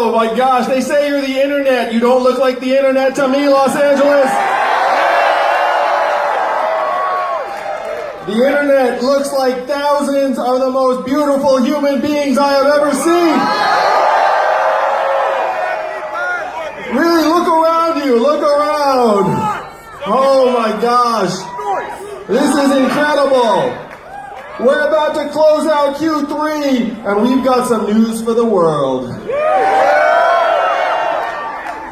Oh my gosh, they say you're the internet. You don't look like the internet to me, Los Angeles. The internet looks like thousands of the most beautiful human beings I have ever seen. Really, look around you, look around. Oh my gosh, this is incredible. We're about to close out Q3, and we've got some news for the world.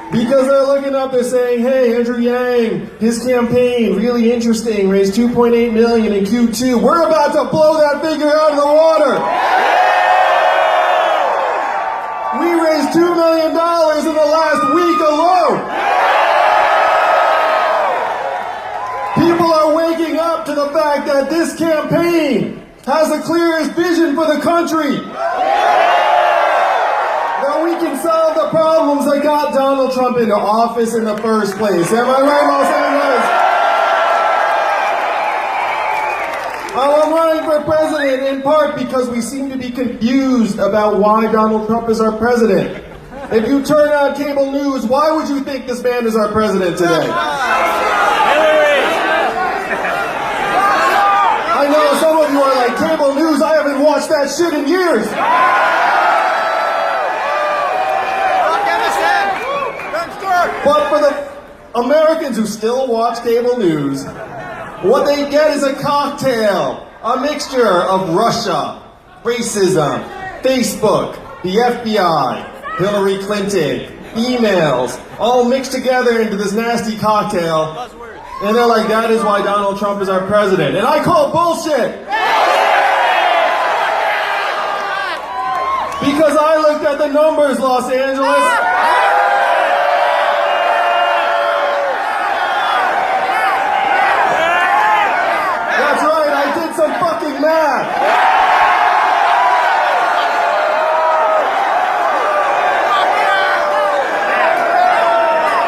Because they're looking up, they're saying, hey, Andrew Yang, his campaign, really interesting, raised $2.8 million in Q2. We're about to blow that figure out of the water. We raised $2 million in the last week alone. People are waking up to the fact that this campaign has the clearest vision for the country. That we can solve the problems that got Donald Trump into office in the first place. Am I right, Los Angeles? I'm running for president in part because we seem to be confused about why Donald Trump is our president. If you turn on cable news, why would you think this man is our president today? I know some of you are like, cable news, I haven't watched that shit in years. But for the Americans who still watch cable news, what they get is a cocktail, a mixture of Russia, racism, Facebook, the FBI, Hillary Clinton, emails, all mixed together into this nasty cocktail. And they're like, that is why Donald Trump is our president. And I call bullshit! Because I looked at the numbers, Los Angeles. That's right, I did some fucking math.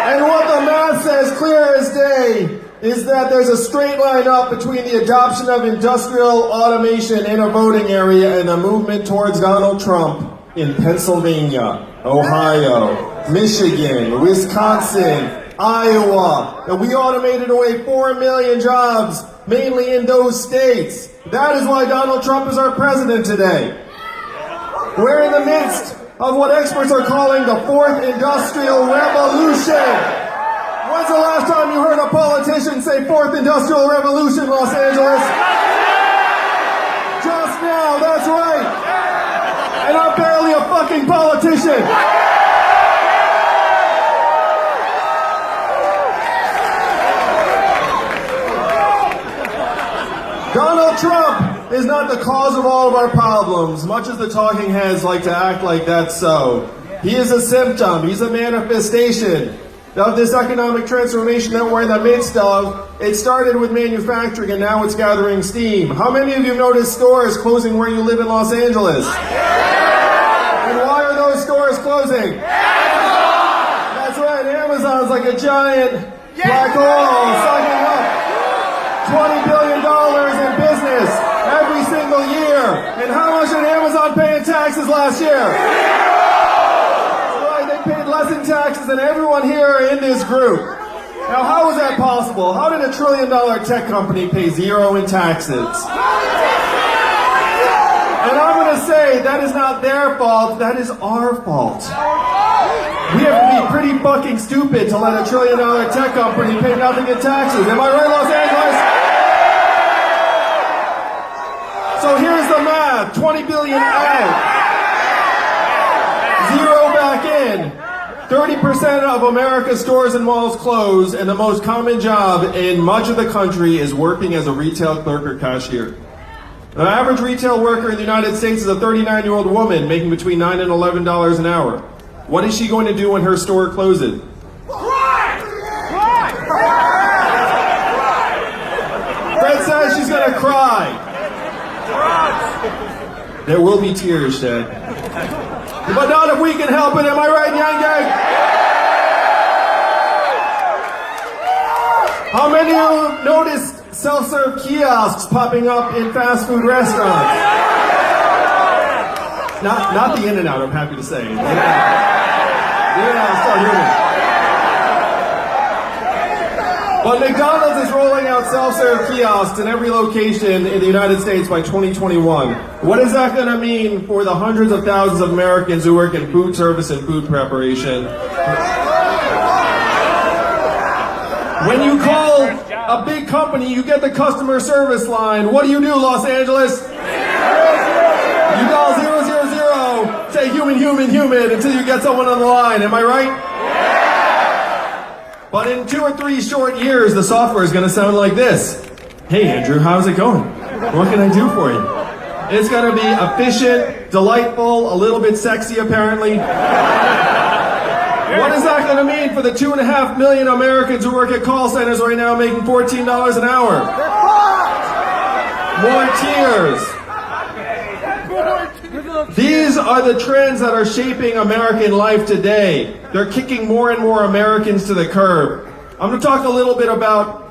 And what the math says clear as day is that there's a straight line up between the adoption of industrial automation in a voting area and the movement towards Donald Trump in Pennsylvania, Ohio, Michigan, Wisconsin, Iowa. And we automated away 4 million jobs, mainly in those states. That is why Donald Trump is our president today. We're in the midst of what experts are calling the fourth industrial revolution. When's the last time you heard a politician say fourth industrial revolution, Los Angeles? Just now, that's right. And I'm barely a fucking politician. Donald Trump is not the cause of all of our problems, much as the talking heads like to act like that's so. He is a symptom, he's a manifestation of this economic transformation that we're in the midst of. It started with manufacturing and now it's gathering steam. How many of you noticed stores closing where you live in Los Angeles? And why are those stores closing? That's right, Amazon's like a giant black hole sucking up $20 billion in business every single year. And how much did Amazon pay in taxes last year? Paid less in taxes than everyone here in this group. Now, how was that possible? How did $1 trillion tech company pay zero in taxes? And I'm going to say that is not their fault, that is our fault. We have to be pretty fucking stupid to let $1 trillion tech company pay nothing in taxes. Am I right, Los Angeles? So here's the math. 20 billion out. Zero back in. 30% of America's stores and malls close, and the most common job in much of the country is working as a retail clerk or cashier. The average retail worker in the United States is a 39-year-old woman making between $9 and $11 an hour. What is she going to do when her store closes? Fred says she's going to cry. There will be tears shed. But not if we can help it, am I right, Yang Gang? How many of you noticed self-serve kiosks popping up in fast food restaurants? Not the In-N-Out, I'm happy to say. Yeah. Yeah, start human. But McDonald's is rolling out self-serve kiosks in every location in the United States by 2021. What is that going to mean for the hundreds of thousands of Americans who work in food service and food preparation? When you call a big company, you get the customer service line. What do, Los Angeles? You dial 000, say human, human, human until you get someone on the line. Am I right? But in 2 or 3 short years, the software is going to sound like this. Hey, Andrew, how's it going? What can I do for you? It's going to be efficient, delightful, a little bit sexy, apparently. What is that going to mean for the 2.5 million Americans who work at call centers right now making $14 an hour? More tears. These are the trends that are shaping American life today. They're kicking more and more Americans to the curb. I'm going to talk a little bit about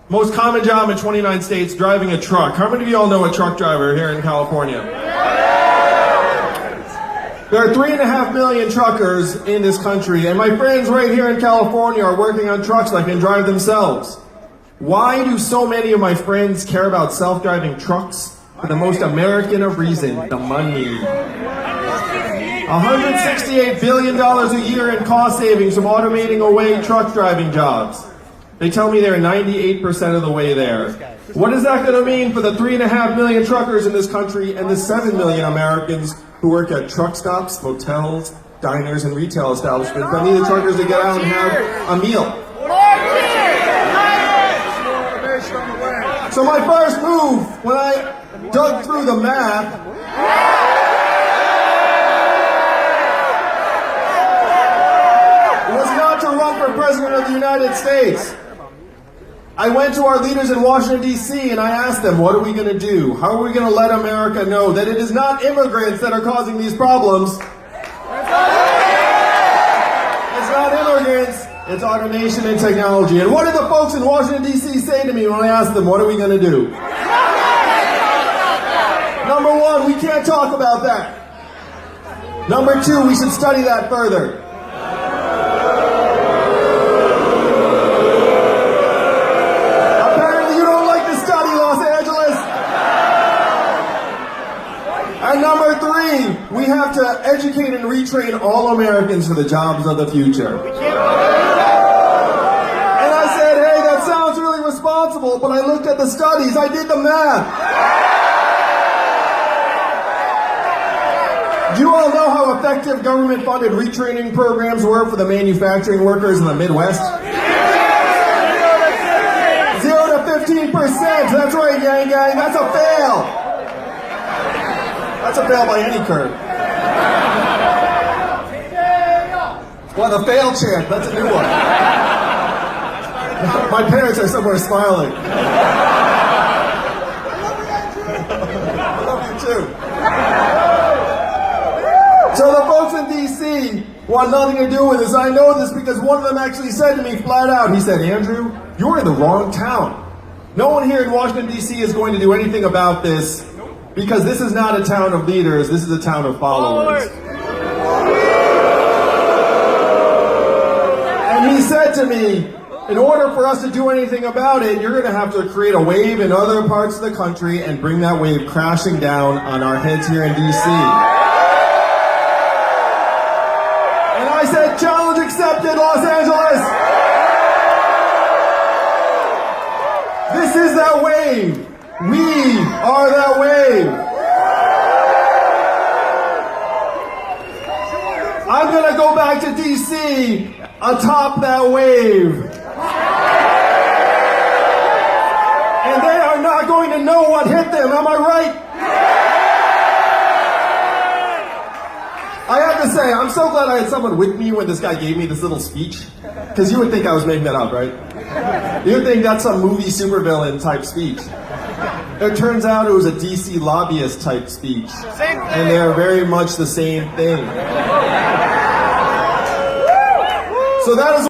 most common job in 29 states, driving a truck. How many of you all know a truck driver here in California? There are 3.5 million truckers in this country, and my friends right here in California are working on trucks that can drive themselves. Why do so many of my friends care about self-driving trucks? For the most American of reasons, the money. $168 billion a year in cost savings from automating away truck driving jobs. They tell me they're 98% of the way there. What is that going to mean for the 3.5 million truckers in this country and the 7 million Americans who work at truck stops, motels, diners, and retail establishments that need the truckers to get out and have a meal? So my first move, when I dug through the math, was not to run for President of the United States. I went to our leaders in Washington, D.C., and I asked them, what are we going to do? How are we going to let America know that it is not immigrants that are causing these problems? It's not immigrants, it's automation and technology. And what did the folks in Washington, D.C. say to me when I asked them, what are we going to do? Number one, we can't talk about that. Number two, we should study that further. Apparently you don't like to study, Los Angeles. And number three, we have to educate and retrain all Americans for the jobs of the future. And I said, hey, that sounds really responsible, but I looked at the studies, I did the math. Do you all know how effective government-funded retraining programs were for the manufacturing workers in the Midwest? 0 to 15%. That's right, gang. That's a fail. That's a fail by any curve. Well, the fail chant. That's a new one. My parents are somewhere smiling. I love you too. So the folks in D.C. want nothing to do with this. I know this because one of them actually said to me flat out, he said, Andrew, you're in the wrong town. No one here in Washington, D.C. is going to do anything about this because this is not a town of leaders, this is a town of followers. And he said to me, in order for us to do anything about it, you're going to have to create a wave in other parts of the country and bring that wave crashing down on our heads here in D.C. I said, challenge accepted, Los Angeles. This is that wave. We are that wave. I'm going to go back to D.C. atop that wave. And they are not going to know what hit them. Am I right? I have to say, I'm so glad I had someone with me when this guy gave me this little speech. Because you would think I was making that up, right? You would think that's some movie supervillain type speech. It turns out it was a DC lobbyist type speech. And they are very much the same thing. So that is